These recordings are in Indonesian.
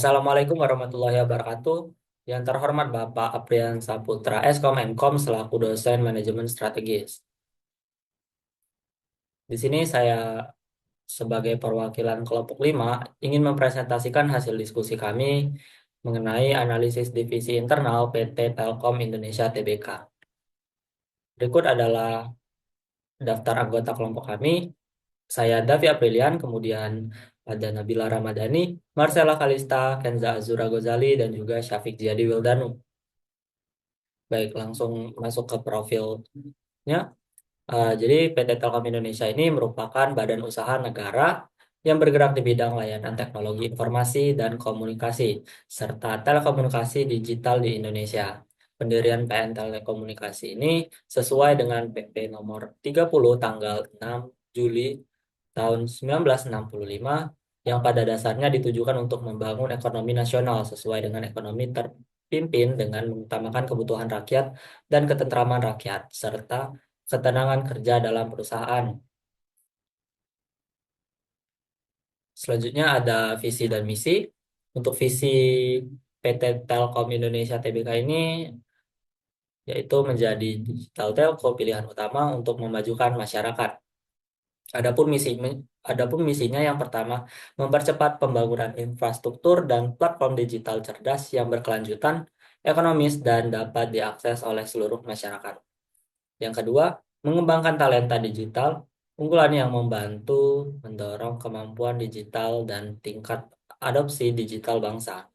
Assalamualaikum warahmatullahi wabarakatuh. Yang terhormat Bapak Aprian Saputra, Eskom Enkom selaku dosen manajemen strategis. Di sini saya sebagai perwakilan kelompok 5 ingin mempresentasikan hasil diskusi kami mengenai analisis divisi internal PT Telkom Indonesia Tbk. Berikut adalah daftar anggota kelompok kami. Saya Davi Aprilian, kemudian ada Nabila Ramadhani, Marcella Kalista, Kenza Azura Gozali, dan juga Syafiq Jiyadi Wildanu. Baik, langsung masuk ke profilnya. Jadi PT Telkom Indonesia ini merupakan badan usaha negara yang bergerak di bidang layanan teknologi informasi dan komunikasi, serta telekomunikasi digital di Indonesia. Pendirian PN Telekomunikasi ini sesuai dengan PP nomor 30 tanggal 6 Juli tahun 1965 yang pada dasarnya ditujukan untuk membangun ekonomi nasional sesuai dengan ekonomi terpimpin dengan mengutamakan kebutuhan rakyat dan ketentraman rakyat, serta ketenangan kerja dalam perusahaan. Selanjutnya ada visi dan misi. Untuk visi PT Telkom Indonesia Tbk ini yaitu menjadi digital telco pilihan utama untuk memajukan masyarakat. Adapun misi Adapun misinya yang pertama, mempercepat pembangunan infrastruktur dan platform digital cerdas yang berkelanjutan, ekonomis, dan dapat diakses oleh seluruh masyarakat. Yang kedua, mengembangkan talenta digital, unggulan yang membantu mendorong kemampuan digital dan tingkat adopsi digital bangsa.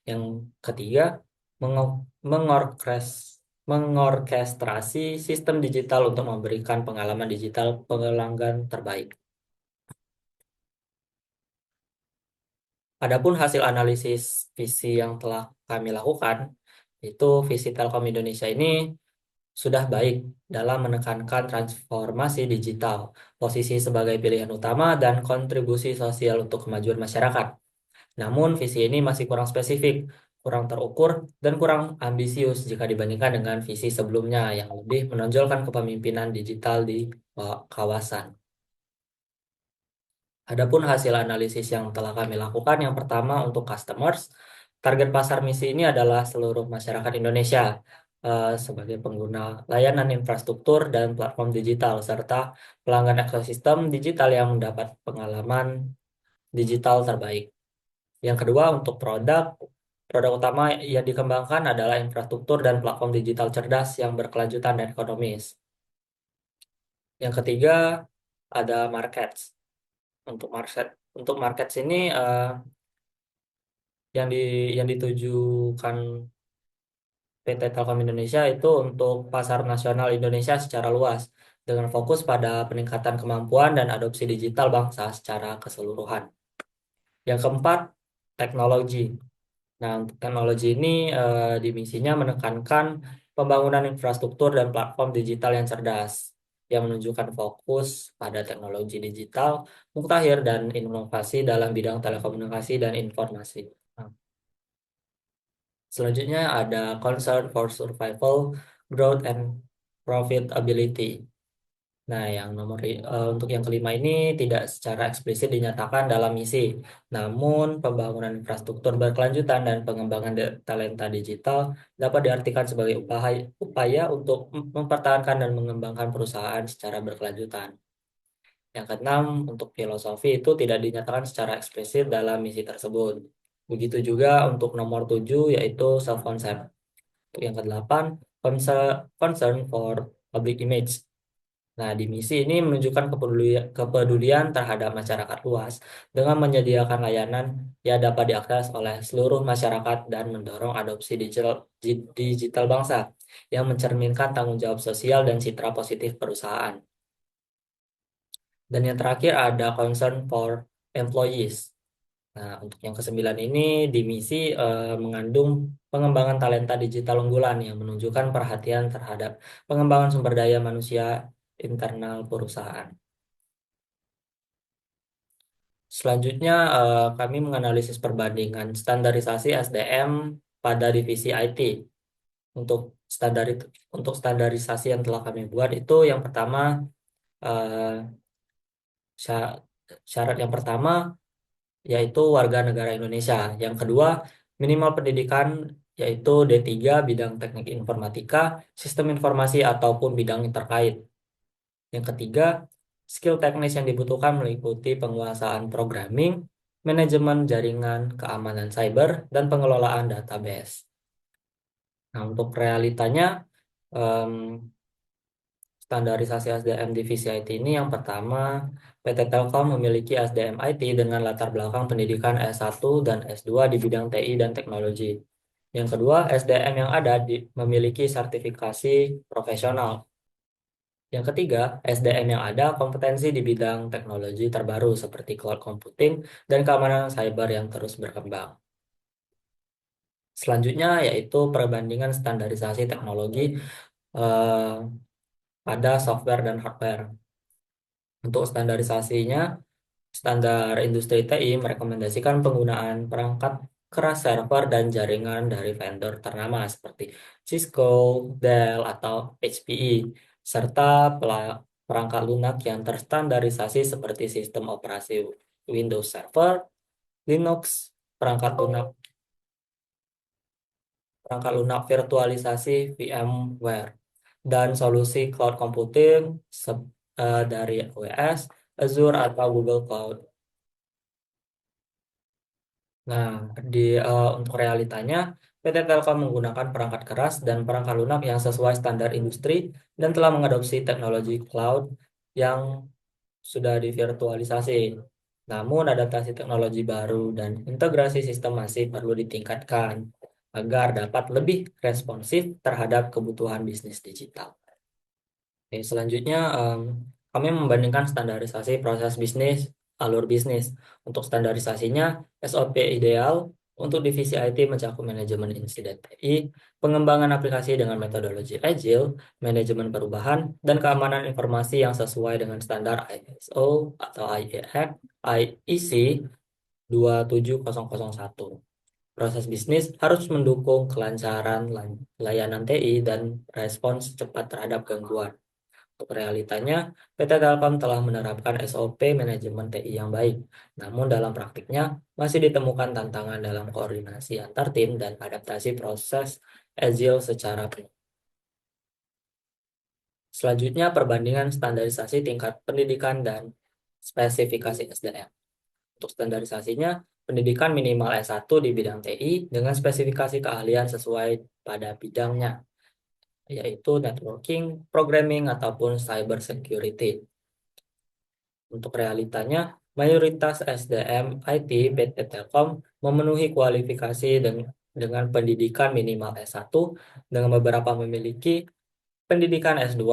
Yang ketiga, mengorkestrasi sistem digital untuk memberikan pengalaman digital pelanggan terbaik. Adapun hasil analisis visi yang telah kami lakukan, itu visi Telkom Indonesia ini sudah baik dalam menekankan transformasi digital, posisi sebagai pilihan utama, dan kontribusi sosial untuk kemajuan masyarakat. Namun, visi ini masih kurang spesifik, kurang terukur, dan kurang ambisius jika dibandingkan dengan visi sebelumnya yang lebih menonjolkan kepemimpinan digital di kawasan. Adapun hasil analisis yang telah kami lakukan, yang pertama untuk customers, target pasar misi ini adalah seluruh masyarakat Indonesia sebagai pengguna layanan infrastruktur dan platform digital, serta pelanggan ekosistem digital yang mendapat pengalaman digital terbaik. Yang kedua untuk produk utama yang dikembangkan adalah infrastruktur dan platform digital cerdas yang berkelanjutan dan ekonomis. Yang ketiga ada markets. Untuk market ini yang di yang ditujukan PT Telkom Indonesia itu untuk pasar nasional Indonesia secara luas dengan fokus pada peningkatan kemampuan dan adopsi digital bangsa secara keseluruhan. Yang keempat, teknologi. Nah, untuk teknologi ini di misinya menekankan pembangunan infrastruktur dan platform digital yang cerdas yang menunjukkan fokus pada teknologi digital, mutakhir, dan inovasi dalam bidang telekomunikasi dan informasi. Nah, selanjutnya ada concern for survival, growth, and profitability. Nah, untuk yang kelima ini tidak secara eksplisit dinyatakan dalam misi. Namun, pembangunan infrastruktur berkelanjutan dan pengembangan talenta digital dapat diartikan sebagai upaya untuk mempertahankan dan mengembangkan perusahaan secara berkelanjutan. Yang keenam, untuk filosofi itu tidak dinyatakan secara eksplisit dalam misi tersebut. Begitu juga untuk nomor 7 yaitu self-concept. Untuk yang kedelapan, concern for public image. Nah, di misi ini menunjukkan kepedulian terhadap masyarakat luas dengan menyediakan layanan yang dapat diakses oleh seluruh masyarakat dan mendorong adopsi digital bangsa yang mencerminkan tanggung jawab sosial dan citra positif perusahaan. Dan yang terakhir ada concern for employees. Nah, untuk yang kesembilan ini di misi mengandung pengembangan talenta digital unggulan yang menunjukkan perhatian terhadap pengembangan sumber daya manusia internal perusahaan. Selanjutnya, kami menganalisis perbandingan standarisasi SDM pada divisi IT. Untuk untuk standarisasi yang telah kami buat itu yang pertama eh, syarat yang pertama yaitu warga negara Indonesia. Yang kedua, minimal pendidikan yaitu D3 bidang teknik informatika, sistem informasi ataupun bidang yang terkait. Yang ketiga, skill teknis yang dibutuhkan meliputi penguasaan programming, manajemen jaringan, keamanan cyber, dan pengelolaan database. Nah, untuk realitanya, em, standarisasi SDM divisi IT ini yang pertama, PT Telkom memiliki SDM IT dengan latar belakang pendidikan S1 dan S2 di bidang TI dan teknologi. Yang kedua, SDM yang ada memiliki sertifikasi profesional. Yang ketiga, SDM yang ada kompetensi di bidang teknologi terbaru seperti cloud computing dan keamanan cyber yang terus berkembang. Selanjutnya yaitu perbandingan standarisasi teknologi eh, pada software dan hardware. Untuk standarisasinya, standar industri TI merekomendasikan penggunaan perangkat keras server dan jaringan dari vendor ternama seperti Cisco, Dell, atau HPE, serta perangkat lunak yang terstandarisasi seperti sistem operasi Windows Server, Linux, perangkat lunak perangkat lunak virtualisasi VMware, dan solusi cloud computing dari AWS, Azure, atau Google Cloud. Nah, untuk realitanya, PT Telkom menggunakan perangkat keras dan perangkat lunak yang sesuai standar industri dan telah mengadopsi teknologi cloud yang sudah divirtualisasi. Namun, adaptasi teknologi baru dan integrasi sistem masih perlu ditingkatkan agar dapat lebih responsif terhadap kebutuhan bisnis digital. Oke, selanjutnya, kami membandingkan standarisasi proses bisnis, alur bisnis. Untuk standarisasinya, SOP ideal untuk divisi IT mencakup manajemen insiden TI, pengembangan aplikasi dengan metodologi Agile, manajemen perubahan, dan keamanan informasi yang sesuai dengan standar ISO atau IEC 27001. Proses bisnis harus mendukung kelancaran layanan TI dan respons cepat terhadap gangguan. Untuk realitanya, PT Telkom telah menerapkan SOP manajemen TI yang baik. Namun dalam praktiknya, masih ditemukan tantangan dalam koordinasi antar tim dan adaptasi proses Agile secara penuh. Selanjutnya, perbandingan standarisasi tingkat pendidikan dan spesifikasi SDM. Untuk standarisasinya, pendidikan minimal S1 di bidang TI dengan spesifikasi keahlian sesuai pada bidangnya, yaitu networking, programming, ataupun cyber security. Untuk realitanya, mayoritas SDM IT PT Telkom memenuhi kualifikasi dengan pendidikan minimal S1 dengan beberapa memiliki pendidikan S2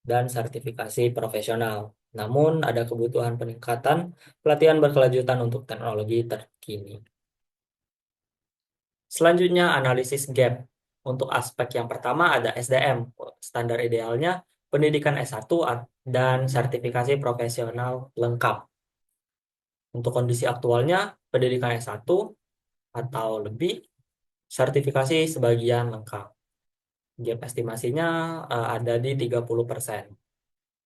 dan sertifikasi profesional. Namun, ada kebutuhan peningkatan pelatihan berkelanjutan untuk teknologi terkini. Selanjutnya, analisis gap. Untuk aspek yang pertama ada SDM. Standar idealnya pendidikan S1 dan sertifikasi profesional lengkap. Untuk kondisi aktualnya, pendidikan S1 atau lebih, sertifikasi sebagian lengkap. Gap estimasinya ada di 30%.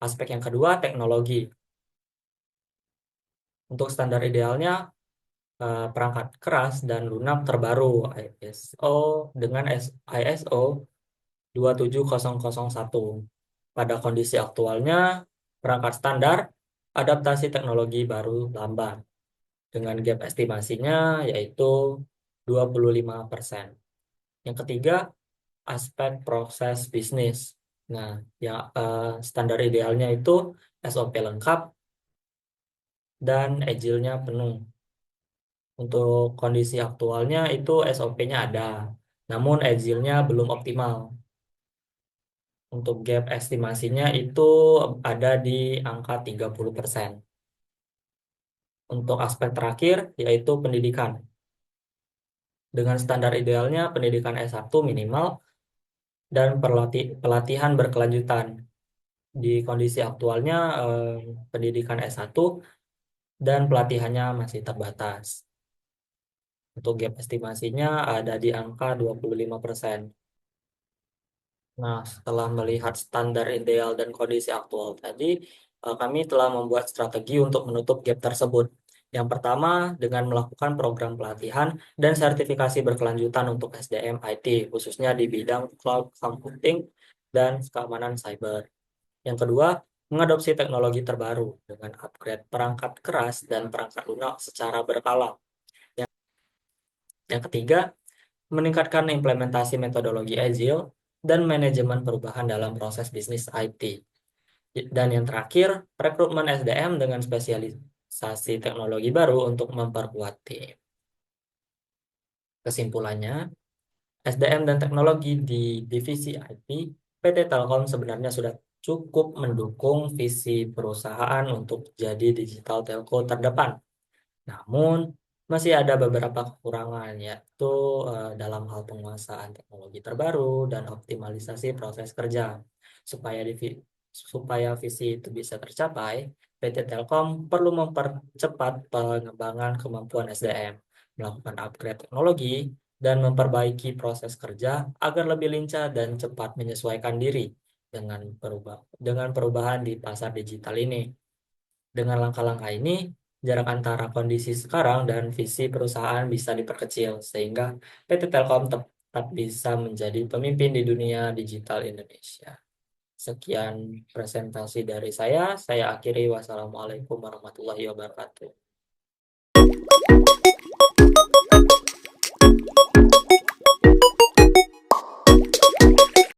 Aspek yang kedua, teknologi. Untuk standar idealnya, perangkat keras dan lunak terbaru ISO dengan ISO 27001. Pada kondisi aktualnya, perangkat standar, adaptasi teknologi baru lambat. Dengan gap estimasinya yaitu 25%. Yang ketiga, aspek proses bisnis. Nah, yang standar idealnya itu SOP lengkap dan agile-nya penuh. Untuk kondisi aktualnya itu SOP-nya ada, namun agile-nya belum optimal. Untuk gap estimasinya itu ada di angka 30%. Untuk aspek terakhir yaitu pendidikan. Dengan standar idealnya pendidikan S1 minimal dan pelatihan berkelanjutan. Di kondisi aktualnya pendidikan S1 dan pelatihannya masih terbatas. Untuk gap estimasinya ada di angka 25%. Nah, setelah melihat standar ideal dan kondisi aktual tadi, kami telah membuat strategi untuk menutup gap tersebut. Yang pertama, dengan melakukan program pelatihan dan sertifikasi berkelanjutan untuk SDM IT, khususnya di bidang cloud computing dan keamanan cyber. Yang kedua, mengadopsi teknologi terbaru dengan upgrade perangkat keras dan perangkat lunak secara berkala. Yang, yang ketiga, meningkatkan implementasi metodologi Agile dan manajemen perubahan dalam proses bisnis IT. Dan yang terakhir, rekrutmen SDM dengan spesialisasi teknologi baru untuk memperkuat tim. Kesimpulannya, SDM dan teknologi di divisi IT, PT Telkom sebenarnya sudah cukup mendukung visi perusahaan untuk jadi digital telco terdepan. Namun, masih ada beberapa kekurangan, yaitu dalam hal penguasaan teknologi terbaru dan optimalisasi proses kerja. Supaya supaya visi itu bisa tercapai, PT Telkom perlu mempercepat pengembangan kemampuan SDM, melakukan upgrade teknologi, dan memperbaiki proses kerja agar lebih lincah dan cepat menyesuaikan diri dengan perubahan di pasar digital ini. Dengan langkah-langkah ini, jarak antara kondisi sekarang dan visi perusahaan bisa diperkecil, sehingga PT Telkom tetap bisa menjadi pemimpin di dunia digital Indonesia. Sekian presentasi dari saya akhiri. Wassalamualaikum warahmatullahi wabarakatuh.